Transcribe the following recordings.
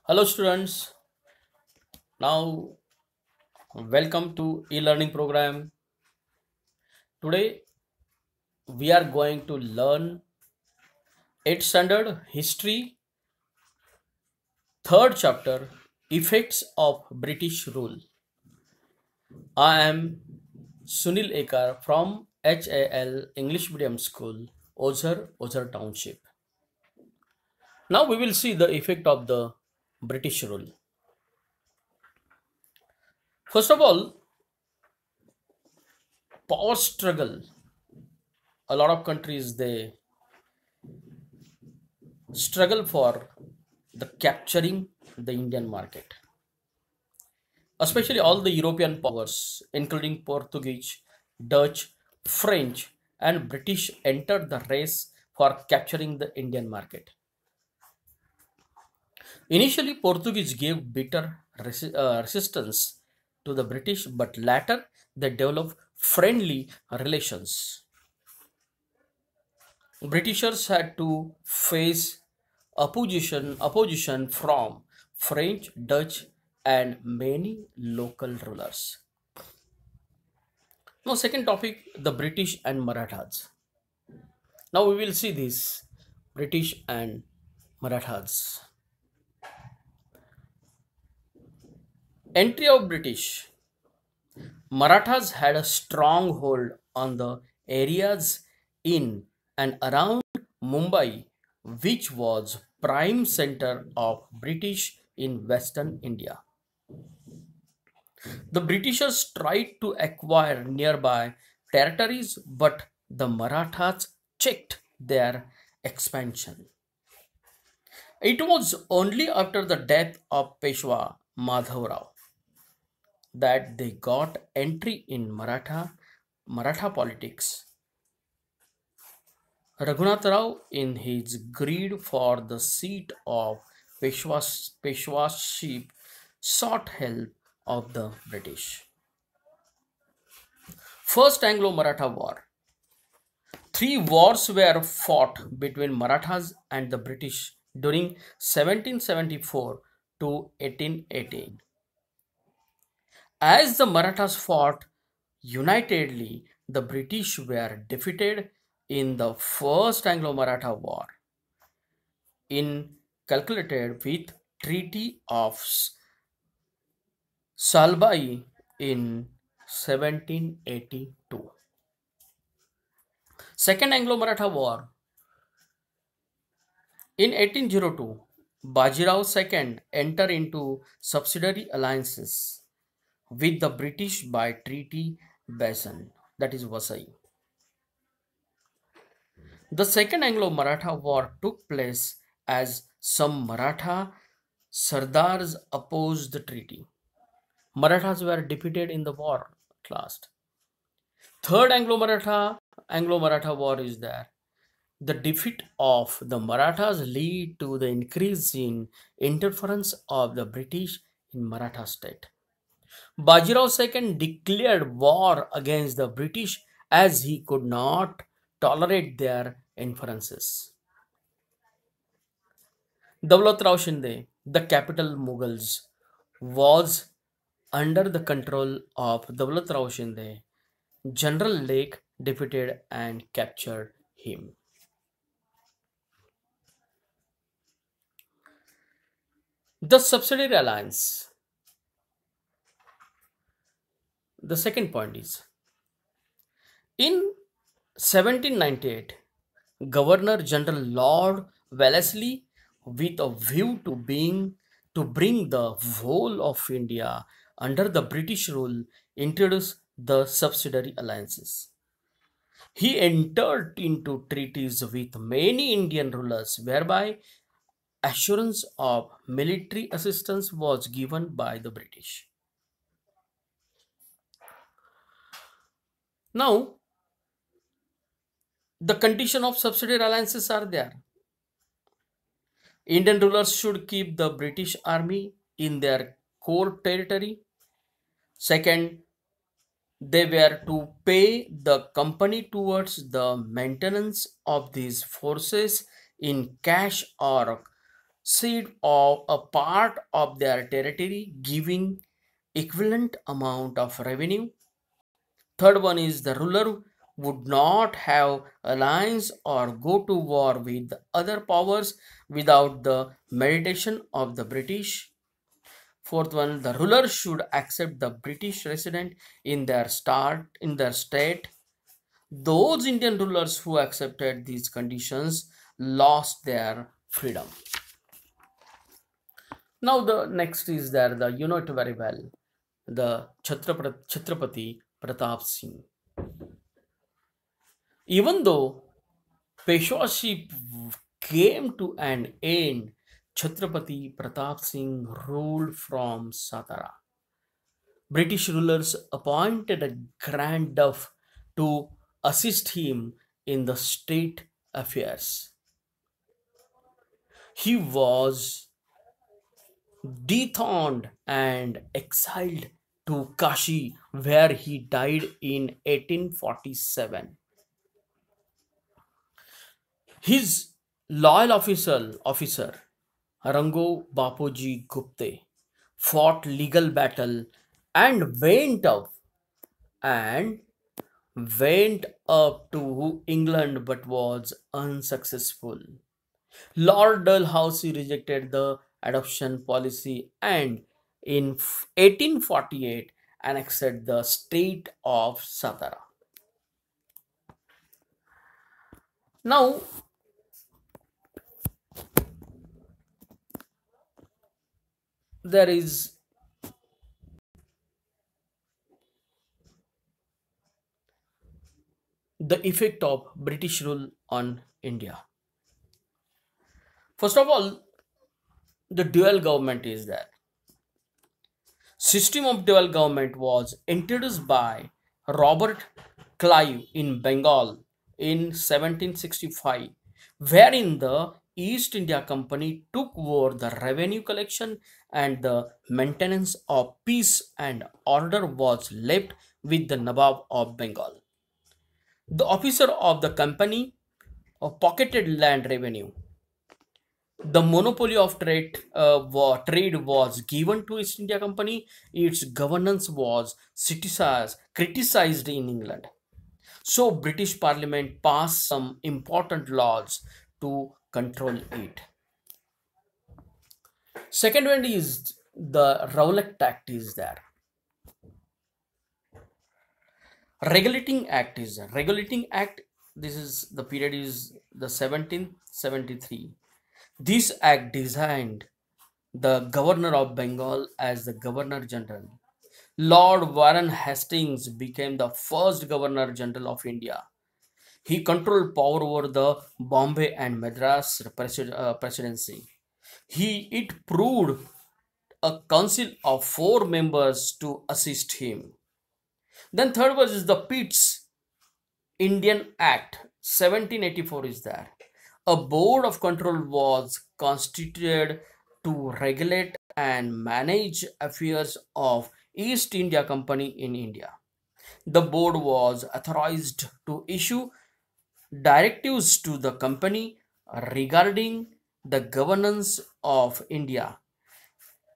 Hello students, now welcome to e-learning program. Today we are going to learn 8th standard history, third chapter, effects of British rule. I am Sunil Ekar from HAL English Medium School, Ozar Township. Now we will see the effect of the British rule. First of all, power struggle. A lot of countries they struggle for the capturing the Indian market, especially all the European powers, including Portuguese, Dutch, French, and British, entered the race for capturing the Indian market. Initially, Portuguese gave bitter resistance to the British, but later they developed friendly relations. Britishers had to face opposition from French, Dutch, and many local rulers. Now, second topic, the British and Marathas. Now we will see this British and Marathas. Entry of British. Marathas had a strong hold on the areas in and around Mumbai, which was prime center of British in Western India. The Britishers tried to acquire nearby territories, but the Marathas checked their expansion. It was only after the death of Peshwa Madhavrao that they got entry in Maratha politics. Raghunath Rao, in his greed for the seat of Peshwaship, sought help of the British. First Anglo-Maratha War. Three wars were fought between Marathas and the British during 1774 to 1818. As the Marathas fought unitedly, the British were defeated in the First Anglo-Maratha War, calculated with Treaty of Salbai in 1782. Second Anglo-Maratha War. In 1802, Bajirao II entered into subsidiary alliances with the British by Treaty Basin, that is Vasai. The Second Anglo-Maratha War took place as some Maratha Sardars opposed the treaty. Marathas were defeated in the war at last. Third Anglo-Maratha War is there. The defeat of the Marathas lead to the increase in interference of the British in Maratha state. Bajirao II declared war against the British as he could not tolerate their inferences. Daulat Rao Shinde, the capital Mughals, was under the control of Daulat Rao Shinde. General Lake defeated and captured him. The Subsidiary Alliance. The second point is in 1798, Governor General Lord Wellesley, with a view to bring the whole of India under the British rule, introduced the subsidiary alliances. He entered into treaties with many Indian rulers, whereby assurance of military assistance was given by the British. Now, the condition of subsidiary alliances are there. Indian rulers should keep the British army in their core territory. Second, they were to pay the company towards the maintenance of these forces in cash or cede of a part of their territory, giving equivalent amount of revenue. Third one is the ruler would not have alliance or go to war with other powers without the mediation of the British. Fourth one, the ruler should accept the British resident in their state. Those Indian rulers who accepted these conditions lost their freedom. Now the next is there, the you know it very well, the Chhatrapati Pratap Singh. Even though Peshwaship came to an end, Chhatrapati Pratap Singh ruled from Satara. British rulers appointed a Grand Duff to assist him in the state affairs. He was dethroned and exiled to Kashi, where he died in 1847. His loyal officer Rango Bapuji Gupte fought legal battle and and went up to England but was unsuccessful. Lord Dalhousie rejected the adoption policy and in 1848 annexed the state of Satara. Now, there is the effect of British rule on India. First of all, the dual government is there. System of dual government was introduced by Robert Clive in Bengal in 1765, wherein the East India Company took over the revenue collection and the maintenance of peace and order was left with the Nawab of Bengal. The officer of the company pocketed land revenue. The monopoly of trade was given to East India Company. Its governance was criticized in England. So British Parliament passed some important laws to control it. Second one is the Rowlatt Act is there. Regulating Act. This is the period is the 1773. This act designed the Governor of Bengal as the Governor General. Lord Warren Hastings became the first Governor General of India. He controlled power over the Bombay and Madras presidency. It proved a council of four members to assist him. Then third was is the Pitt's Indian Act 1784 is there. A board of control was constituted to regulate and manage affairs of East India Company in India. The board was authorized to issue directives to the company regarding the governance of India.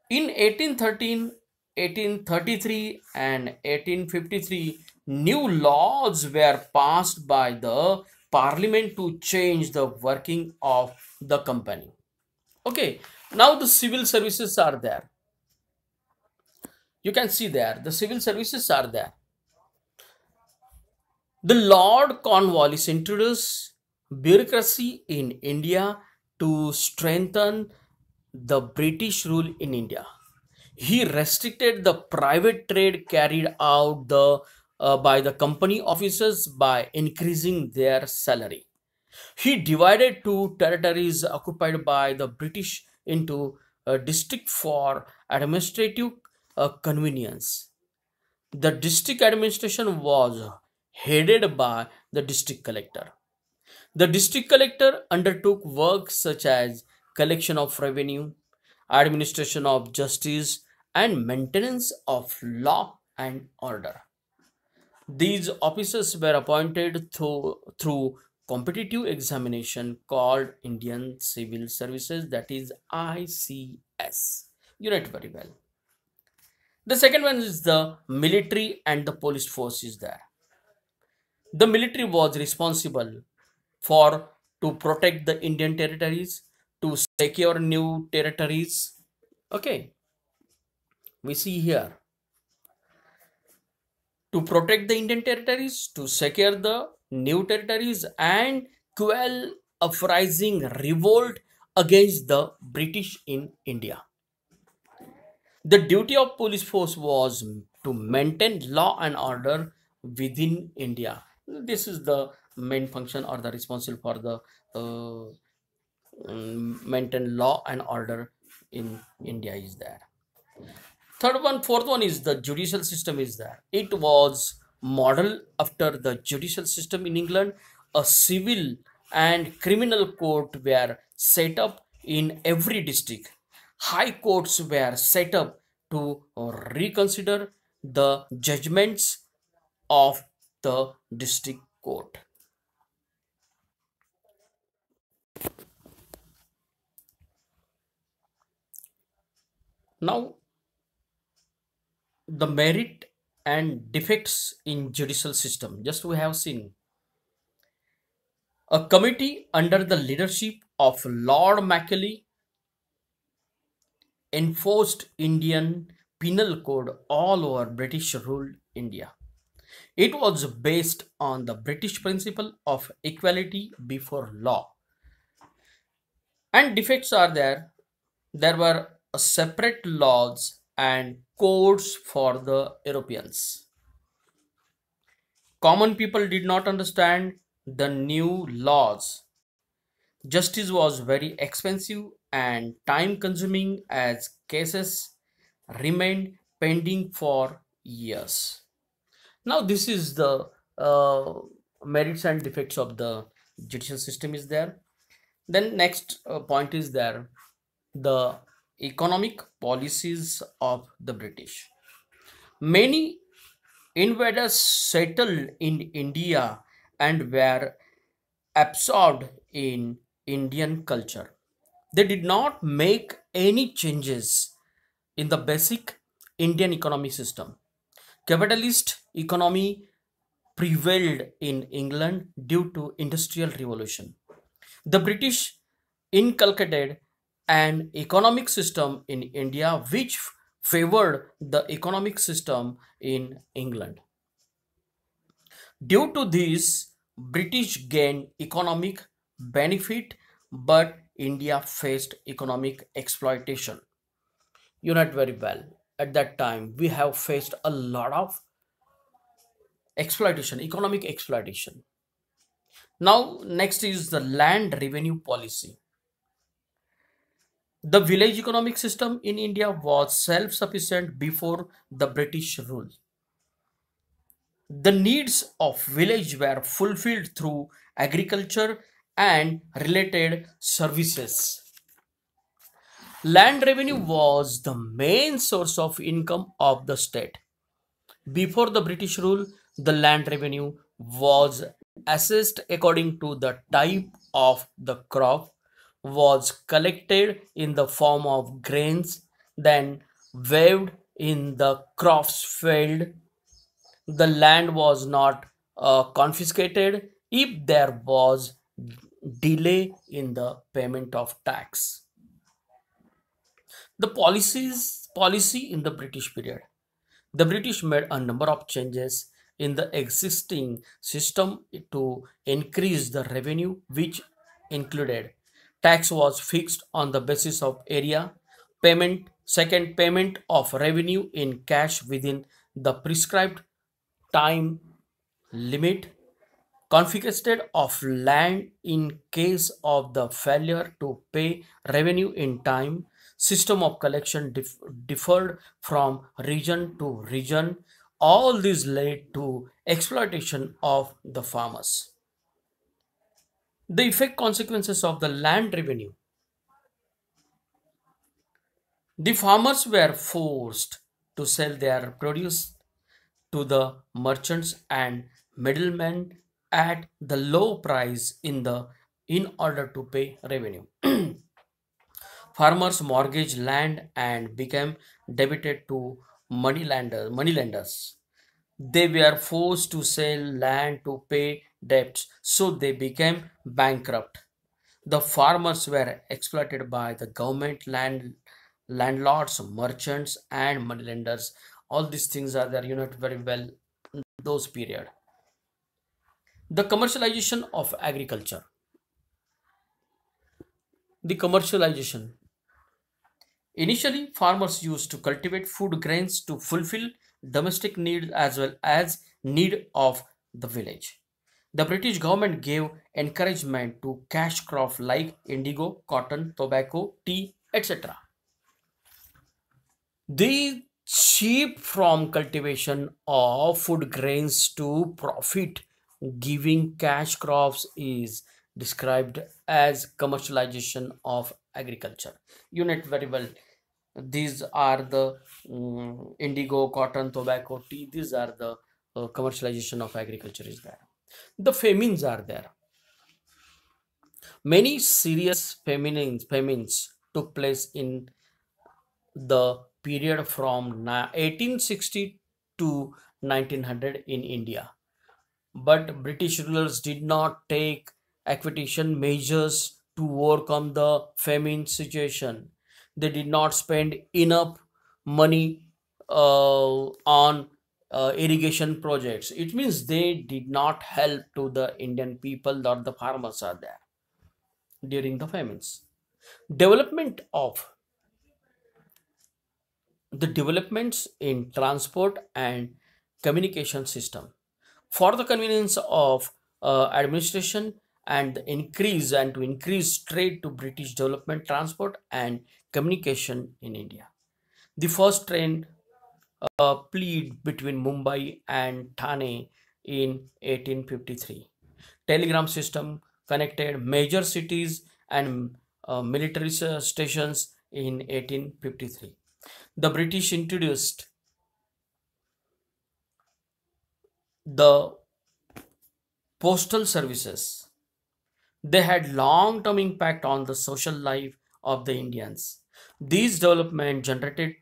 In 1813, 1833, and 1853, new laws were passed by the parliament to change the working of the company. Okay, now the civil services are there. You can see there, the civil services are there. The Lord Cornwallis introduced bureaucracy in India to strengthen the British rule in India. He restricted the private trade carried out by the company officers by increasing their salary. He divided two territories occupied by the British into a district for administrative convenience. The district administration was headed by the district collector. The district collector undertook work such as collection of revenue, administration of justice, and maintenance of law and order. These officers were appointed through competitive examination called Indian Civil Services, that is ICS. You know it very well. The second one is the military and the police force is there. The military was responsible for to protect the Indian territories, to secure new territories. Okay, we see here to protect the Indian territories, to secure the new territories, and quell uprising revolt against the British in India. The duty of police force was to maintain law and order within India. This is the main function or the responsible for the maintain law and order in India is there. Fourth one is the judicial system is there. It was modeled after the judicial system in England. A civil and criminal court were set up in every district. High courts were set up to reconsider the judgments of the district court. Now, the merit and defects in judicial system. Just we have seen a committee under the leadership of Lord Macaulay enforced Indian penal code all over British ruled India. It was based on the British principle of equality before law. And defects are there. There were separate laws and codes for the Europeans. Common people did not understand the new laws. Justice was very expensive and time consuming as cases remained pending for years. Now, this is the merits and defects of the judicial system is there. Then next point is there the economic policies of the British. Many invaders settled in India and were absorbed in Indian culture. They did not make any changes in the basic Indian economy system. Capitalist economy prevailed in England due to industrial revolution. The British inculcated an economic system in India which favored the economic system in England. Due to this, British gained economic benefit, but India faced economic exploitation. You know it very well. At that time, we have faced a lot of exploitation, economic exploitation. Now, next is the land revenue policy. The village economic system in India was self-sufficient before the British rule. The needs of village were fulfilled through agriculture and related services. Land revenue was the main source of income of the state. Before the British rule, the land revenue was assessed according to the type of the crop, was collected in the form of grains, then weighed in the crops field. The land was not confiscated if there was delay in the payment of tax. The policy in the British period. The British made a number of changes in the existing system to increase the revenue, which included tax was fixed on the basis of area, payment of revenue in cash within the prescribed time limit, confiscation of land in case of the failure to pay revenue in time, system of collection differed from region to region. All this led to exploitation of the farmers. The effect consequences of the land revenue. The farmers were forced to sell their produce to the merchants and middlemen at the low price in order to pay revenue. Farmers mortgaged land and became debited to moneylenders. They were forced to sell land to pay debts, so they became bankrupt. The farmers were exploited by the government, landlords, merchants, and moneylenders. All these things are there, very well those period. The commercialization of agriculture. The commercialization. Initially, farmers used to cultivate food grains to fulfill domestic needs as well as need of the village. The British government gave encouragement to cash crops like indigo, cotton, tobacco, tea, etc. The shift from cultivation of food grains to profit giving cash crops is described as commercialization of agriculture. You know it very well. These are the indigo, cotton, tobacco, tea. These are the commercialization of agriculture is there. The famines are there. Many serious famines took place in the period from 1860 to 1900 in India. But British rulers did not take acquisition measures to overcome the famine situation. They did not spend enough money on irrigation projects. It means they did not help to the Indian people or the farmers are there during the famines. Development of the developments in transport and communication system for the convenience of administration and the increase and to increase trade to British development transport and communication in India. The first train plead between Mumbai and Thane in 1853. Telegram system connected major cities and military stations in 1853. The British introduced the postal services. They had long-term impact on the social life of the Indians. These development generated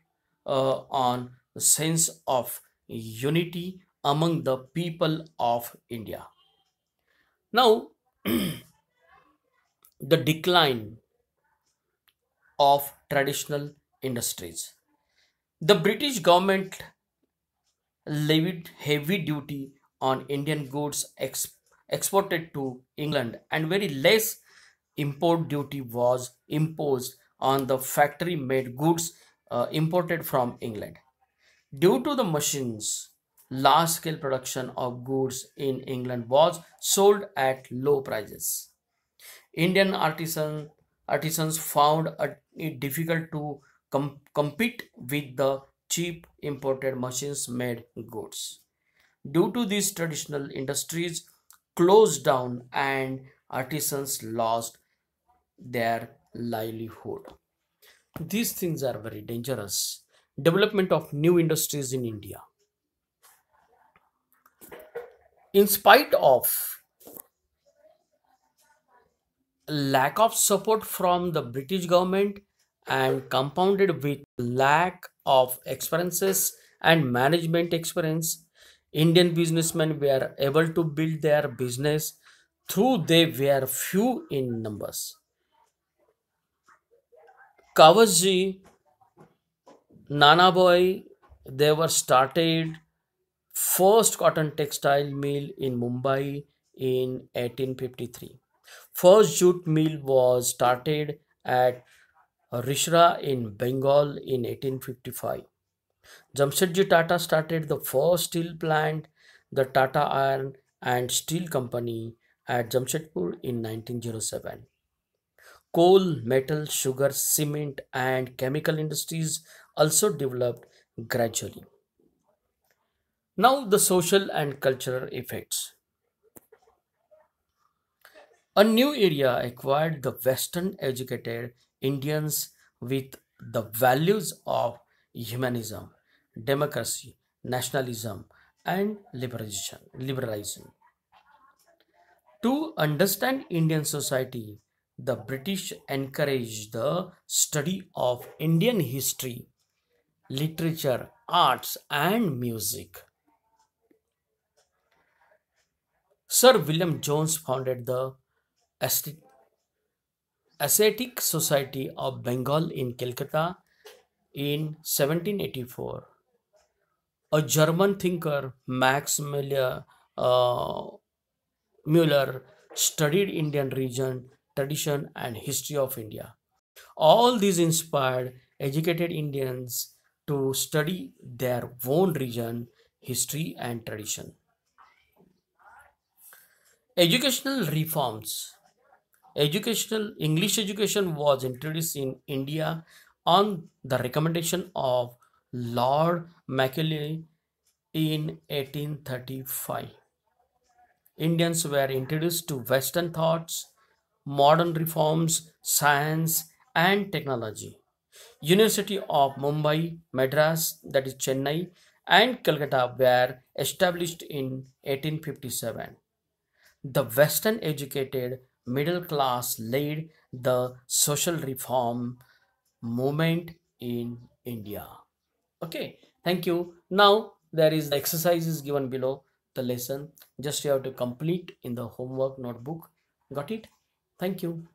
on the sense of unity among the people of India. Now, the decline of traditional industries. The British government levied heavy duty on Indian goods exported to England, and very less import duty was imposed on the factory made goods imported from England. Due to the machines, large scale production of goods in England was sold at low prices. Indian artisans found it difficult to compete with the cheap imported machines made goods. Due to these traditional industries closed down and artisans lost their livelihood. These things are very dangerous. Development of new industries in India. In spite of lack of support from the British government and compounded with lack of experiences and management experience, Indian businessmen were able to build their business through they were few in numbers. Kawasji, Nanaboy, they were started first cotton textile mill in Mumbai in 1853. First jute mill was started at Rishra in Bengal in 1855. Jamshedji Tata started the first steel plant, the Tata Iron and Steel Company at Jamshedpur in 1907. Coal, metal, sugar, cement, and chemical industries also developed gradually. Now, the social and cultural effects. A new area acquired the Western educated Indians with the values of humanism, democracy, nationalism, and liberalism. To understand Indian society, the British encouraged the study of Indian history, literature, arts, and music. Sir William Jones founded the Aesthetic Ascetic Society of Bengal in Calcutta in 1784. A German thinker, uh, Müller, studied Indian region, tradition, and history of India. All these inspired educated Indians to study their own region, history, and tradition. Educational reforms. Educational English education was introduced in India on the recommendation of Lord Macaulay in 1835. Indians were introduced to Western thoughts, modern reforms, science, and technology. University of Mumbai, Madras, that is Chennai, and Calcutta were established in 1857. The Western educated middle class led the social reform movement in India. Okay, thank you. Now there is the exercises given below the lesson. Just you have to complete in the homework notebook. Got it? Thank you.